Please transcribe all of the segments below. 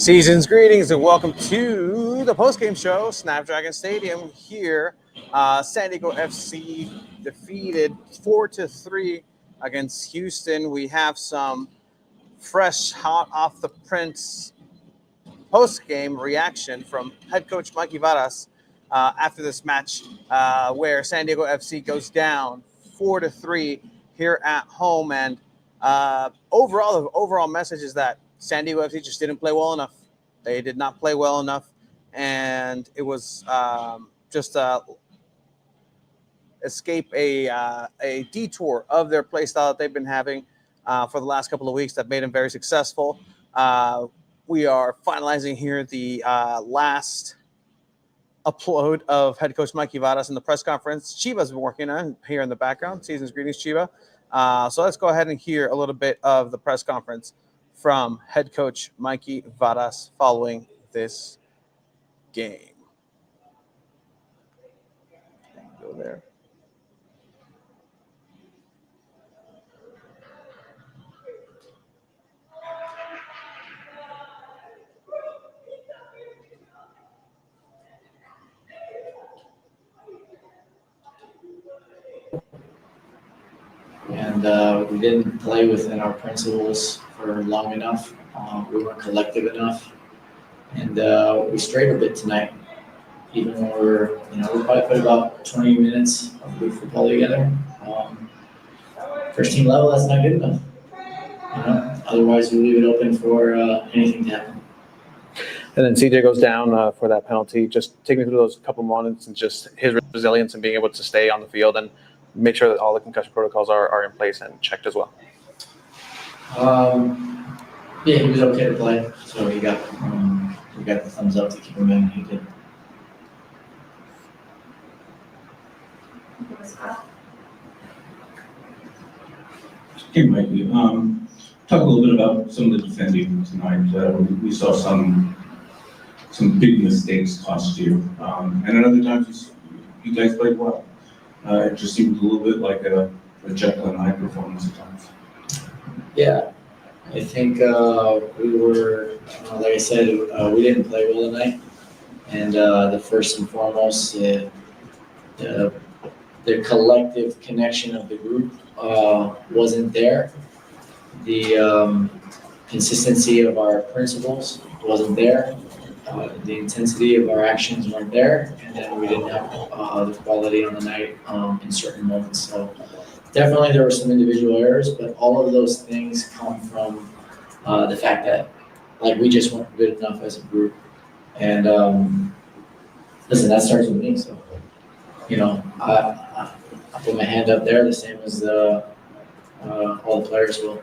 Season's greetings and welcome to the postgame show, Snapdragon Stadium here. San Diego FC defeated 4-3 against Houston. We have some fresh, hot off the press postgame reaction from head coach Mikey Varas after this match, where San Diego FC goes down 4-3 here at home. And overall, the overall message is that San Diego FC just didn't play well enough. They did not play well enough, and it was just escape a detour of their play style that they've been having for the last couple of weeks that made them very successful. We are finalizing here the last upload of head coach Mikey Varas in the press conference. Chiva's been working on here in the background. Season's greetings, Chiva. So let's go ahead and hear a little bit of the press conference from head coach Mikey Varas following this game. Go there. And we didn't play within our principles for long enough. We weren't collective enough, and we strayed a bit tonight. Even when we probably put about 20 minutes of good football together. First team level, that's not good enough. Otherwise we leave it open for anything to happen. And then CJ goes down for that penalty. Just take me through those couple moments and just his resilience and being able to stay on the field and make sure that all the concussion protocols are in place and checked as well. Yeah, he was okay to play, so we got the thumbs up to keep him in. He did. Hey, Mikey. Talk a little bit about some of the defending tonight. We saw some big mistakes cost you, and at other times you guys played well. It just seemed a little bit like a Jekyll and Hyde performance at times. Yeah, I think we were, like I said, we didn't play well tonight, and the first and foremost, the collective connection of the group wasn't there. The consistency of our principles wasn't there. The intensity of our actions weren't there, and then we didn't have the quality on the night in certain moments. So definitely there were some individual errors, but all of those things come from the fact that we just weren't good enough as a group. And listen, that starts with me. So I put my hand up there the same as all the players will.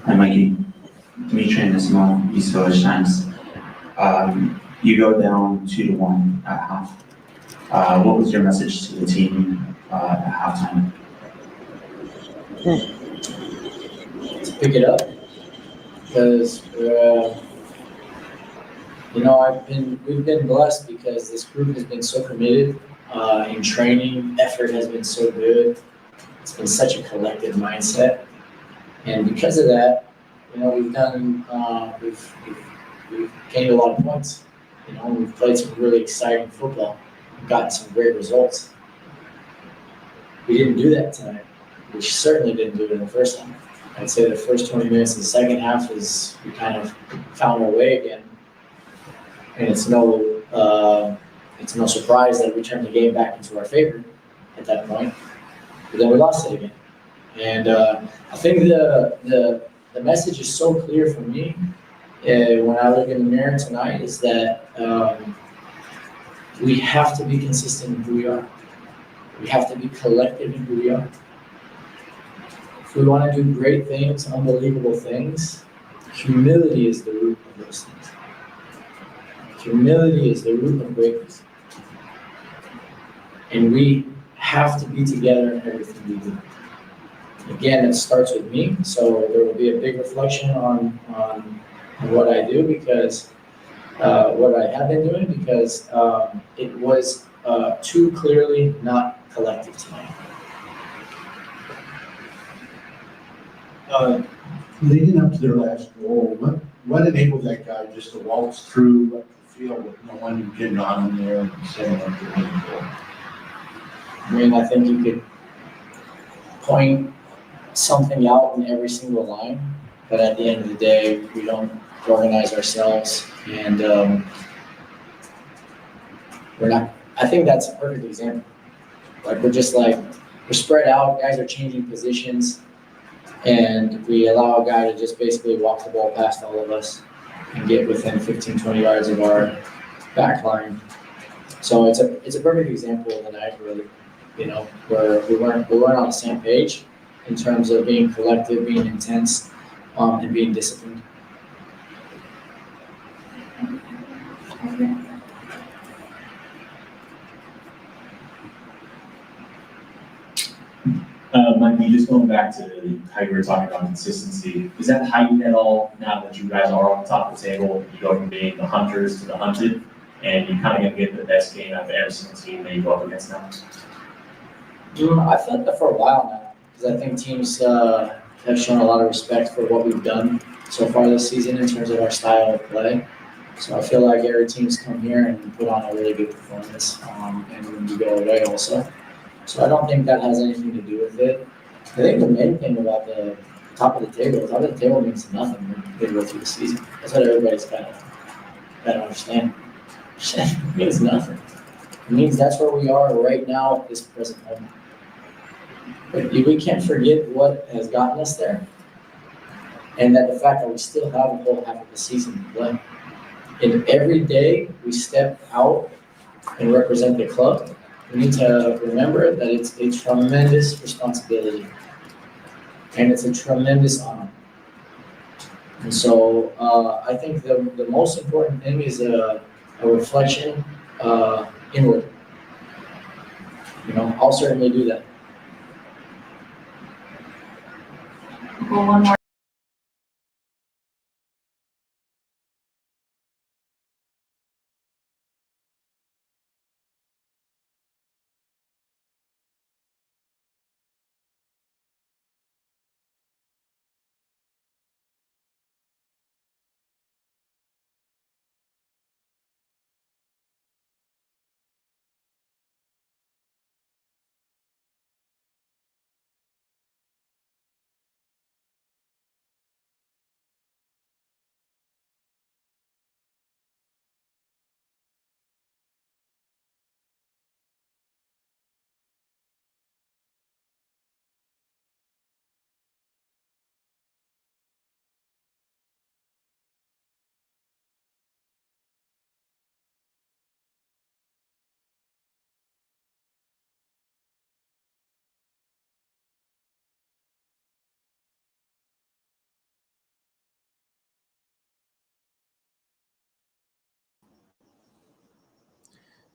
Hi, Mikey. Dimitri and Ismail, East Village Times. You go down 2-1 at half. What was your message to the team at halftime? To pick it up, because we've been blessed because this group has been so committed in training. Effort has been so good. It's been such a collective mindset. And because of that, we've gained a lot of points. We've played some really exciting football. We've gotten some great results. We didn't do that tonight. We certainly didn't do it in the first half. I'd say the first 20 minutes of the second half is we kind of found our way again. And it's no surprise that we turned the game back into our favor at that point. But then we lost it again. And I think the message is so clear for me when I look in the mirror tonight is that we have to be consistent in who we are. We have to be collective in who we are. If we want to do great things, unbelievable things, humility is the root of those things. Humility is the root of greatness. And we have to be together in everything we do. Again, it starts with me, so there will be a big reflection on what I do because what I have been doing because it was too clearly not collective tonight. Leading up to their last goal, what enabled that guy just to waltz through up the field with no one getting on him there and setting up the winning goal? I mean, I think you could point something out in every single line, but at the end of the day, we don't organize ourselves, and we're not. I think that's a perfect example. Like we're spread out. Guys are changing positions, and we allow a guy to just basically walk the ball past all of us and get within 15, 20 yards of our back line. So it's a perfect example of the night, really. You know, where we weren't on the same page in terms of being collective, being intense, and being disciplined. Mikey, just going back to how you were talking about consistency, is that heightened at all now that you guys are on the top of the table? You go from being the hunters to the hunted, and you kind of going to get the best game out of every single team that you go up against now? I've felt that for a while now, because I think teams have shown a lot of respect for what we've done so far this season in terms of our style of play. So I feel like every team's come here and put on a really good performance, and when we go away also. So I don't think that has anything to do with it. I think the main thing about the top of the table means nothing midway through the season. That's what everybody's got to understand. It means nothing. It means that's where we are right now at this present moment. But we can't forget what has gotten us there, and that the fact that we still have a whole half of the season to play. And every day we step out and represent the club, we need to remember that it's a tremendous responsibility, and it's a tremendous honor. And so I think the most important thing is a reflection inward. You know, I'll certainly do that. Well, one more.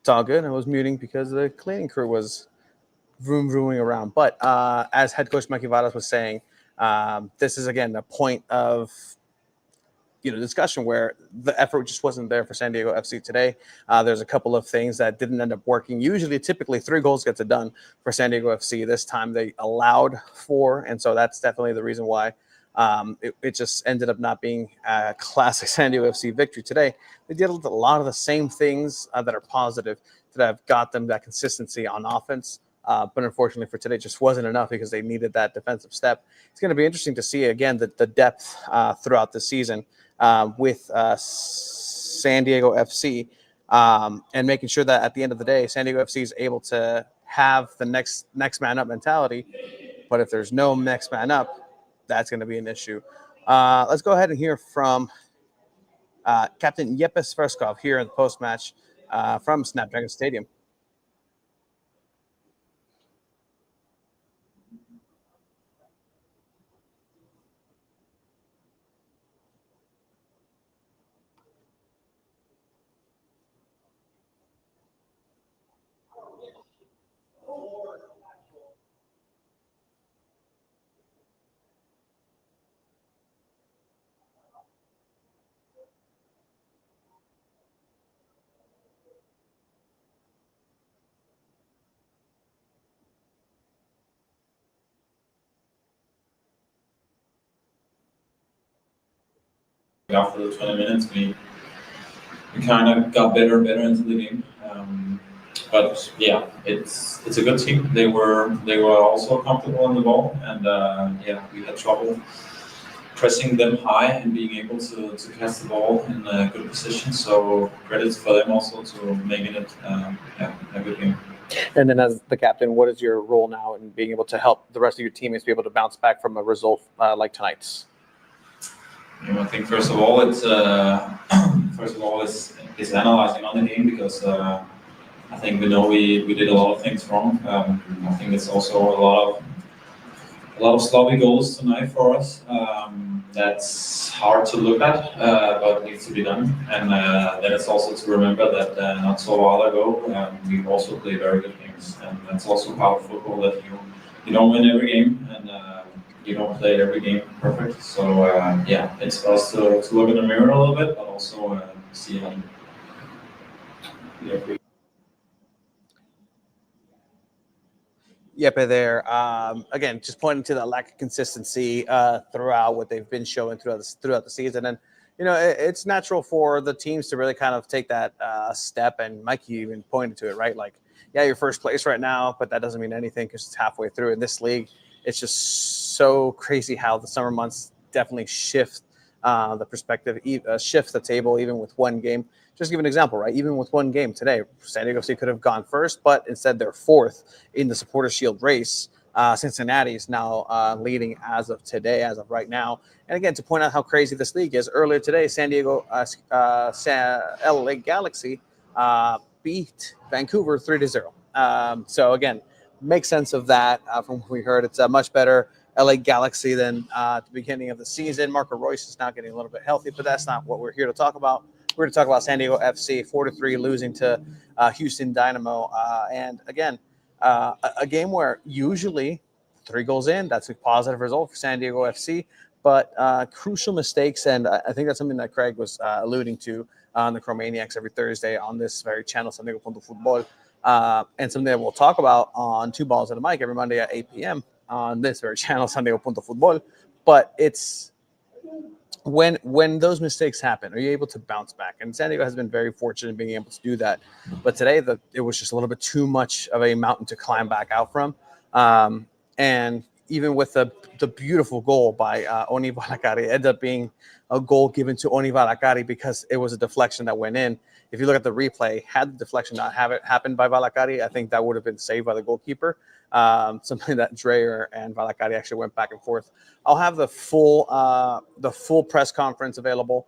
It's all good. I was muting because the cleaning crew was vrooming around. But as head coach Mikey Vadas was saying, this is again a point of discussion where the effort just wasn't there for San Diego FC today. There's a couple of things that didn't end up working. Typically 3 goals gets it done for San Diego FC. This time they allowed 4, and so that's definitely the reason why it just ended up not being a classic San Diego FC victory today. They did a lot of the same things that are positive that have got them that consistency on offense. But unfortunately for today, it just wasn't enough because they needed that defensive step. It's going to be interesting to see, again, the depth throughout the season with San Diego FC and making sure that at the end of the day, San Diego FC is able to have the next man up mentality. But if there's no next man up, that's going to be an issue. Let's go ahead and hear from Captain Yepes Verskov here in the post-match from Snapdragon Stadium. after the 20 minutes, we kind of got better and better into the game. But yeah, it's a good team. They were also comfortable on the ball, and yeah, we had trouble pressing them high and being able to catch the ball in a good position. So credits for them also to making it a good game. And then as the captain, what is your role now in being able to help the rest of your teammates be able to bounce back from a result like tonight's? I think first of all, it's analyzing on the game, because I think we know we did a lot of things wrong. I think it's also a lot of sloppy goals tonight for us. That's hard to look at, but needs to be done. And then it's also to remember that not so long ago, we also played very good games, and that's also part of football, that you don't win every game, and you don't play every game perfect. So yeah, it's for us to look in the mirror a little bit, but also see how. Yepe there. Again, just pointing to the lack of consistency throughout what they've been showing throughout the season. And, it's natural for the teams to really kind of take that step. And Mikey even pointed to it, right? Like, yeah, you're first place right now, but that doesn't mean anything because it's halfway through. In this league, it's just so crazy how the summer months definitely shift the perspective, shift the table, even with one game. Just to give an example, right? Even with one game today, San Diego State could have gone first, but instead they're fourth in the Supporter Shield race. Cincinnati is now leading as of today, as of right now. And again, to point out how crazy this league is, earlier today, LA Galaxy beat Vancouver 3-0. So again, make sense of that from what we heard. It's a much better LA Galaxy than at the beginning of the season. Marco Royce is now getting a little bit healthy, but that's not what we're here to talk about. We're going to talk about San Diego FC 4-3 losing to Houston Dynamo. And again, a game where usually 3 goals in, that's a positive result for San Diego FC. But crucial mistakes, and I think that's something that Craig was alluding to on the Chromaniacs every Thursday on this very channel, San Diego Football, and something that we'll talk about on Two Balls and a Mic every Monday at 8 p.m. on this very channel, San Diego Football. But it's when those mistakes happen, are you able to bounce back? And San Diego has been very fortunate in being able to do that. But today, it was just a little bit too much of a mountain to climb back out from. And even with the beautiful goal by Oni Valakari, it ended up being a goal given to Oni Valakari because it was a deflection that went in. If you look at the replay, had the deflection not have it happened by Valakari, I think that would have been saved by the goalkeeper. Something that Dreyer and Valakari actually went back and forth. I'll have the full press conference available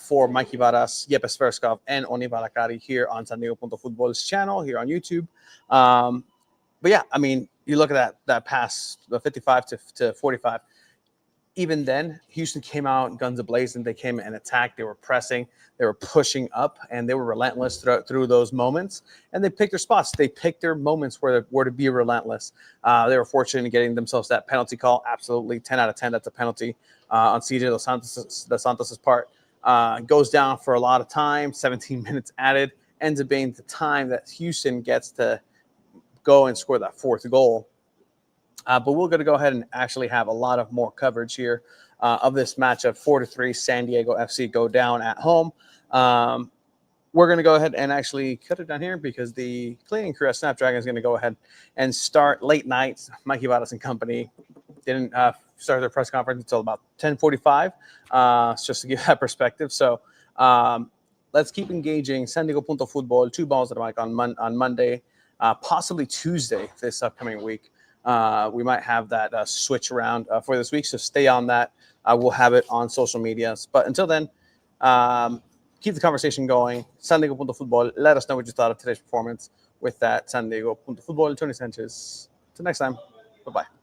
for Mikey Varas, Yepes Verskov, and Oni Valakari here on San Diego Football's channel here on YouTube. But yeah, I mean, you look at that pass, the 55 to 45. Even then, Houston came out guns a-blazing. They came and attacked. They were pressing. They were pushing up, and they were relentless through those moments. And they picked their spots. They picked their moments where they were to be relentless. They were fortunate in getting themselves that penalty call. Absolutely, 10 out of 10. That's a penalty on CJ Dos Santos' part. Goes down for a lot of time. 17 minutes added. Ends up being the time that Houston gets to go and score that fourth goal. But we're going to go ahead and actually have a lot of more coverage here of this matchup. 4-3 San Diego FC go down at home. We're going to go ahead and actually cut it down here because the cleaning crew at Snapdragon is going to go ahead and start late nights. Mikey Vadas and company didn't start their press conference until about 10:45, just to give that perspective. So let's keep engaging. San Diego Football, Two Balls at a Mic on Monday, possibly Tuesday this upcoming week. We might have that switch around for this week, so stay on that. We'll have it on social medias. But until then, keep the conversation going. San Diego Football, let us know what you thought of today's performance with that San Diego Football. Tony Sanchez. Till next time, bye-bye.